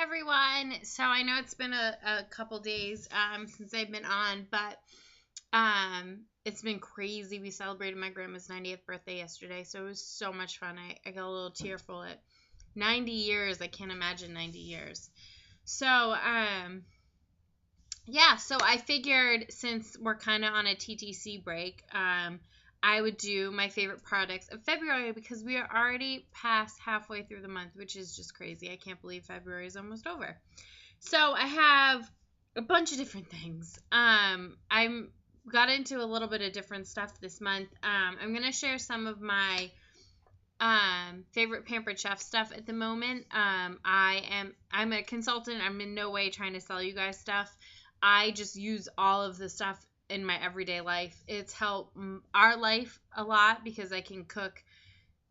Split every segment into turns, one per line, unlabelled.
everyone. So I know it's been a couple days since I've been on, but it's been crazy. We celebrated my grandma's 90th birthday yesterday, so it was so much fun. I got a little tearful at 90 years. I can't imagine 90 years. So yeah, so I figured since we're kind of on a TTC break, I would do my favorite products of February because we are already past halfway through the month, which is just crazy. I can't believe February is almost over. So I have a bunch of different things. I'm got into a little bit of different stuff this month. I'm going to share some of my favorite Pampered Chef stuff at the moment. I'm a consultant. I'm in no way trying to sell you guys stuff. I just use all of the stuff in my everyday life. It's helped our life a lot because I can cook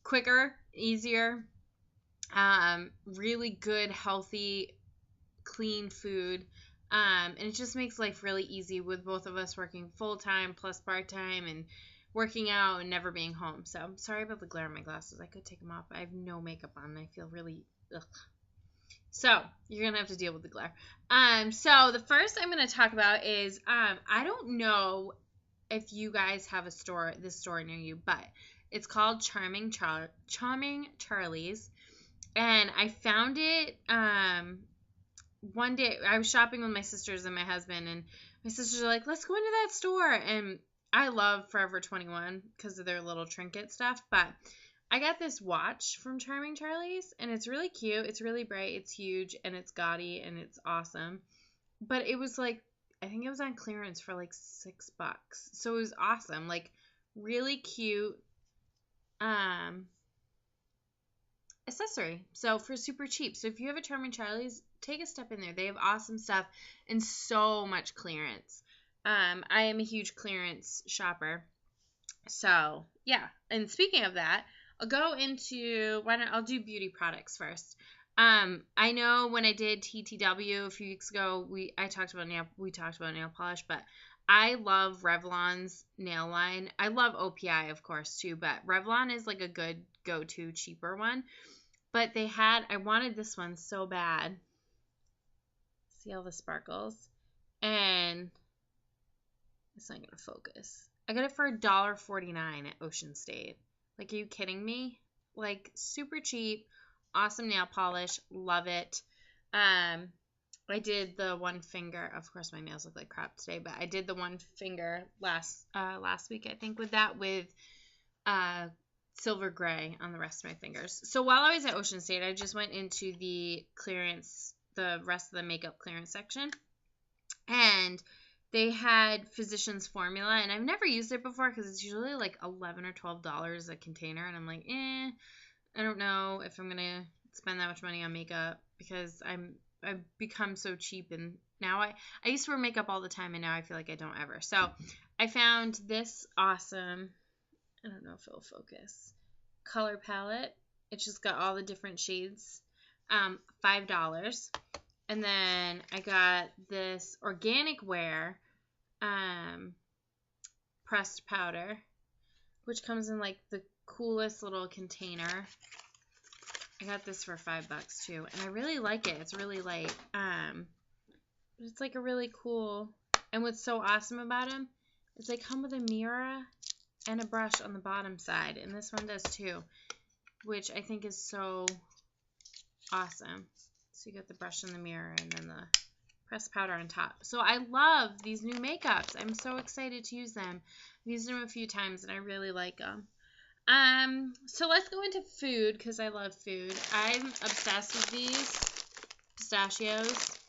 quicker, easier, really good, healthy, clean food. And it just makes life really easy with both of us working full-time plus part-time and working out and never being home. So I'm sorry about the glare on my glasses. I could take them off, but I have no makeup on. I feel really ugh. So you're going to have to deal with the glare. So the first I'm going to talk about is, I don't know if you guys have this store near you, but it's called Charming Charlie's. And I found it, one day I was shopping with my sisters and my husband, and my sisters are like, let's go into that store. And I love Forever 21 because of their little trinket stuff, but I got this watch from Charming Charlie's, and it's really cute. It's really bright. It's huge, and it's gaudy, and it's awesome. But it was like, I think it was on clearance for like $6. So it was awesome. Like, really cute accessory. So for super cheap. So if you have a Charming Charlie's, take a step in there. They have awesome stuff and so much clearance. I am a huge clearance shopper. So, yeah. And speaking of that, I'll go into, I'll do beauty products first. I know when I did TTW a few weeks ago, we talked about nail polish, but I love Revlon's nail line. I love OPI, of course, too, but Revlon is like a good go-to cheaper one. But I wanted this one so bad. See all the sparkles? And it's not going to focus. I got it for $1.49 at Ocean State. Like, are you kidding me? Like, super cheap, awesome nail polish, love it. I did the one finger. Of course, my nails look like crap today, but I did the one finger last week, I think, with silver gray on the rest of my fingers. So while I was at Ocean State, I just went into the rest of the makeup clearance section, and they had Physicians Formula, and I've never used it before because it's usually like $11 or $12 a container, and I'm like, I don't know if I'm gonna spend that much money on makeup because I've become so cheap, and now I used to wear makeup all the time, and now I feel like I don't ever. So I found this awesome, I don't know if it'll focus, color palette. It's just got all the different shades, $5. And then I got this Organic Wear pressed powder, which comes in like the coolest little container. I got this for $5 too, and I really like it. It's really light, but it's like a really cool. And what's so awesome about them is they come with a mirror and a brush on the bottom side, and this one does too, which I think is so awesome. So you got the brush and the mirror, and then the pressed powder on top. So I love these new makeups. I'm so excited to use them. I've used them a few times, and I really like them. So let's go into food, because I love food. I'm obsessed with these pistachios.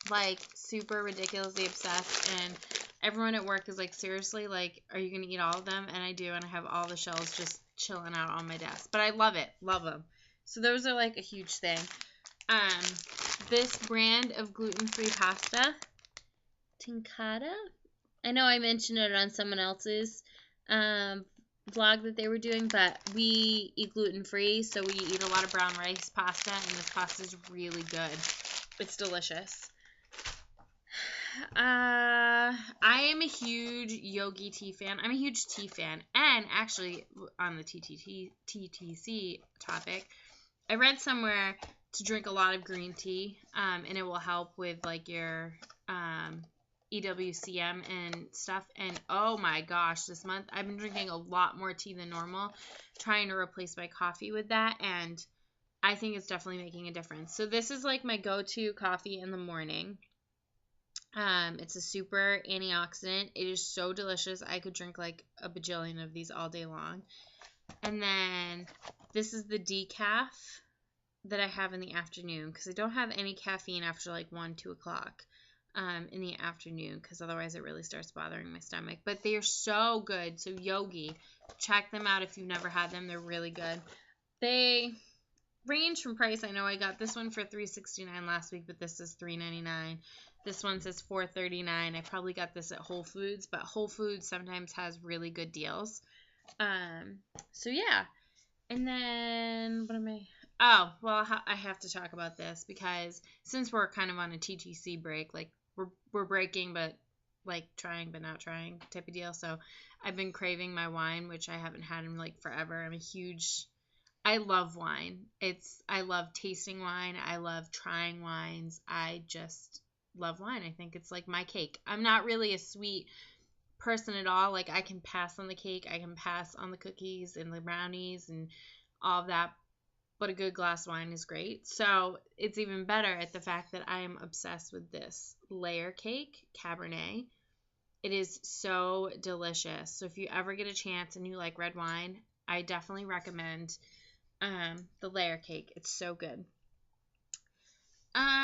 Like, super ridiculously obsessed, and everyone at work is like, seriously, like, are you going to eat all of them? And I do, and I have all the shells just chilling out on my desk. But I love it. Love them. So those are like a huge thing. This brand of gluten-free pasta, Tincata. I know I mentioned it on someone else's vlog that they were doing, but we eat gluten-free, so we eat a lot of brown rice pasta, and this pasta is really good. It's delicious. I am a huge Yogi tea fan. I'm a huge tea fan, and actually, on the TTC topic, I read somewhere to drink a lot of green tea, and it will help with like your EWCM and stuff. And oh my gosh, this month I've been drinking a lot more tea than normal, trying to replace my coffee with that, and I think it's definitely making a difference. So this is like my go-to coffee in the morning. It's a super antioxidant. It is so delicious. I could drink like a bajillion of these all day long. And then this is the decaf that I have in the afternoon, because I don't have any caffeine after like 1, 2 o'clock in the afternoon, because otherwise it really starts bothering my stomach. But they are so good. So Yogi, check them out if you've never had them. They're really good. They range from price. I know I got this one for $3.69 last week, but this is $3.99. This one says $4.39. I probably got this at Whole Foods, but Whole Foods sometimes has really good deals. So yeah. And then what am I? Oh, well, I have to talk about this because since we're kind of on a TTC break, like we're breaking, but like trying but not trying type of deal. So I've been craving my wine, which I haven't had in like forever. I love wine. I love tasting wine. I love trying wines. I just love wine. I think it's like my cake. I'm not really a sweet person at all. Like I can pass on the cake. I can pass on the cookies and the brownies and all of that. But a good glass of wine is great. So it's even better at the fact that I am obsessed with this layer cake, Cabernet. It is so delicious. So if you ever get a chance and you like red wine, I definitely recommend the layer cake. It's so good.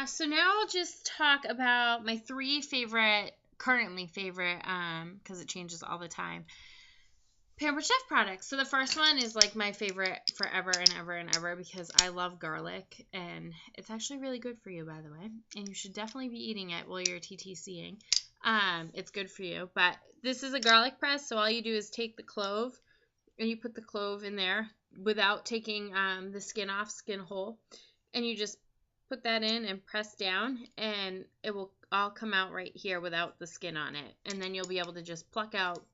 So now I'll just talk about my 3 currently favorite, because it changes all the time, Pampered Chef products. So the first one is like my favorite forever and ever and ever, because I love garlic, and it's actually really good for you, by the way, and you should definitely be eating it while you're TTCing. It's good for you. But this is a garlic press, so all you do is take the clove, and you put the clove in there without taking the skin off, skin whole, and you just put that in and press down, and it will all come out right here without the skin on it, and then you'll be able to just pluck out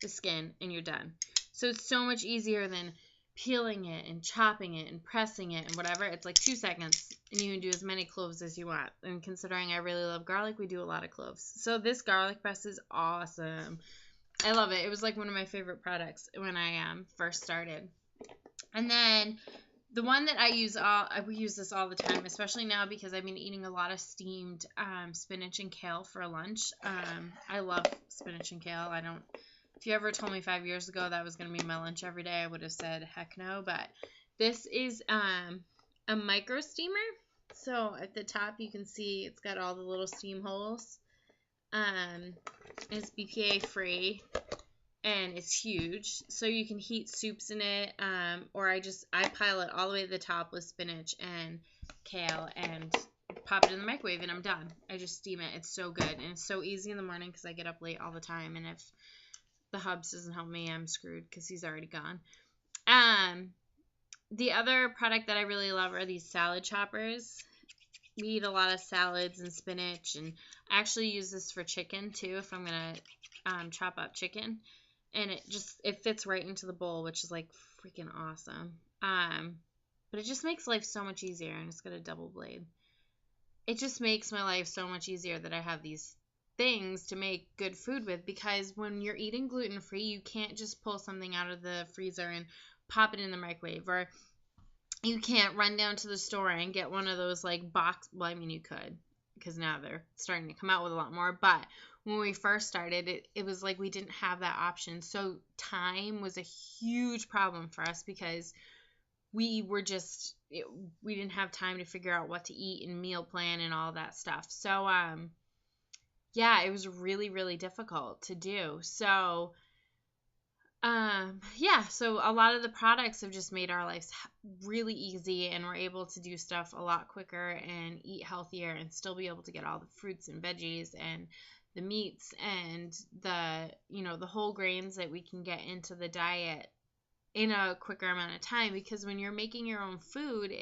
the skin and you're done. So it's so much easier than peeling it and chopping it and pressing it and whatever. It's like 2 seconds and you can do as many cloves as you want. And considering I really love garlic, we do a lot of cloves. So this garlic press is awesome. I love it. It was like one of my favorite products when I first started. And then the one that I use this all the time, especially now because I've been eating a lot of steamed spinach and kale for lunch. I love spinach and kale. If you ever told me 5 years ago that was going to be my lunch every day, I would have said heck no. But this is a micro steamer. So at the top you can see it's got all the little steam holes. It's BPA free and it's huge. So you can heat soups in it, or I pile it all the way to the top with spinach and kale and pop it in the microwave and I'm done. I just steam it. It's so good and it's so easy in the morning because I get up late all the time, and if the hubs doesn't help me, I'm screwed because he's already gone. The other product that I really love are these salad choppers. We eat a lot of salads and spinach, and I actually use this for chicken too if I'm going to chop up chicken. And it fits right into the bowl, which is like freaking awesome. But it just makes life so much easier, and it's got a double blade. It just makes my life so much easier that I have these things to make good food with, because when you're eating gluten-free, you can't just pull something out of the freezer and pop it in the microwave, or you can't run down to the store and get one of those like box, well, I mean you could, because now they're starting to come out with a lot more, but when we first started, it was like we didn't have that option. So time was a huge problem for us because we didn't have time to figure out what to eat and meal plan and all that stuff. So yeah, it was really, really difficult to do. So, so a lot of the products have just made our lives really easy, and we're able to do stuff a lot quicker and eat healthier and still be able to get all the fruits and veggies and the meats and the whole grains that we can get into the diet in a quicker amount of time, because when you're making your own food,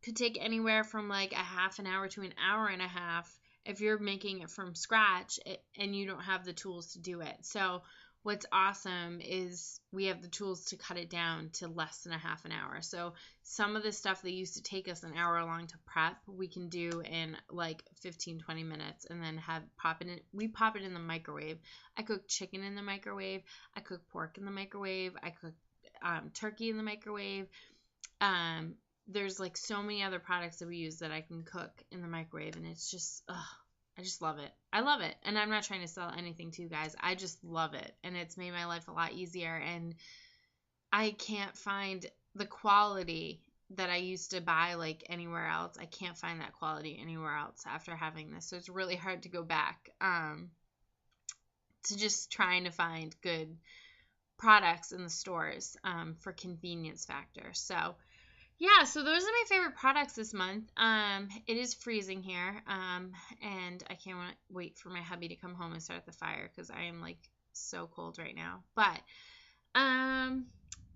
could take anywhere from like a half an hour to an hour and a half if you're making it from scratch and you don't have the tools to do it. So what's awesome is we have the tools to cut it down to less than a half an hour. So some of the stuff that used to take us an hour long to prep, we can do in like 15-20 minutes, and then we pop it in the microwave. I cook chicken in the microwave. I cook pork in the microwave. I cook turkey in the microwave. There's like so many other products that we use that I can cook in the microwave, and it's just, I just love it. I love it. And I'm not trying to sell anything to you guys. I just love it. And it's made my life a lot easier. And I can't find the quality that I used to buy like anywhere else. I can't find that quality anywhere else after having this. So it's really hard to go back to just trying to find good products in the stores for convenience factor. So yeah, so those are my favorite products this month. It is freezing here, and I can't wait for my hubby to come home and start the fire because I am like so cold right now. But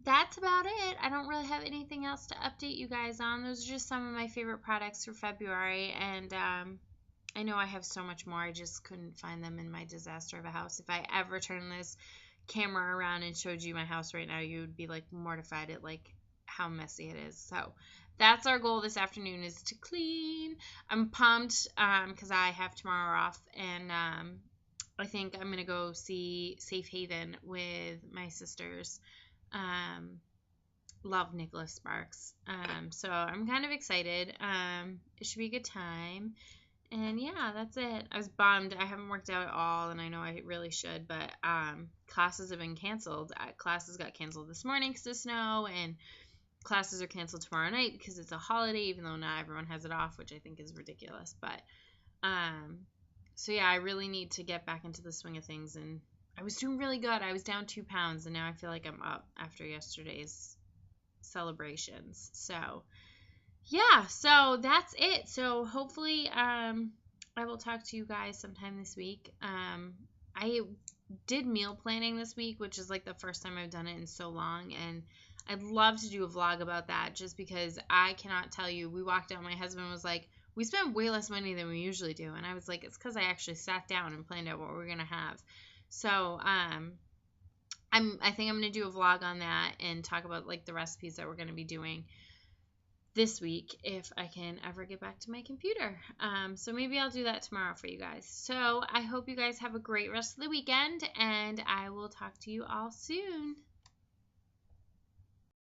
that's about it. I don't really have anything else to update you guys on. Those are just some of my favorite products for February, and I know I have so much more. I just couldn't find them in my disaster of a house. If I ever turned this camera around and showed you my house right now, you would be like mortified at like how messy it is. So that's our goal this afternoon, is to clean. I'm pumped because I have tomorrow off, and I think I'm gonna go see Safe Haven with my sisters. Love Nicholas Sparks. So I'm kind of excited. It should be a good time. And yeah, that's it. I was bummed. I haven't worked out at all, and I know I really should, but classes have been canceled. Classes got canceled this morning because of snow, and classes are canceled tomorrow night because it's a holiday, even though not everyone has it off, which I think is ridiculous. But so yeah, I really need to get back into the swing of things, and I was doing really good. I was down 2 pounds, and now I feel like I'm up after yesterday's celebrations. So yeah, so that's it. So hopefully I will talk to you guys sometime this week. I did meal planning this week, which is like the first time I've done it in so long, and I'd love to do a vlog about that, just because I cannot tell you. We walked out, my husband was like, we spend way less money than we usually do, and I was like, it's because I actually sat down and planned out what we're gonna have. So I think I'm gonna do a vlog on that and talk about like the recipes that we're gonna be doing this week if I can ever get back to my computer. So maybe I'll do that tomorrow for you guys. So I hope you guys have a great rest of the weekend, and I will talk to you all soon.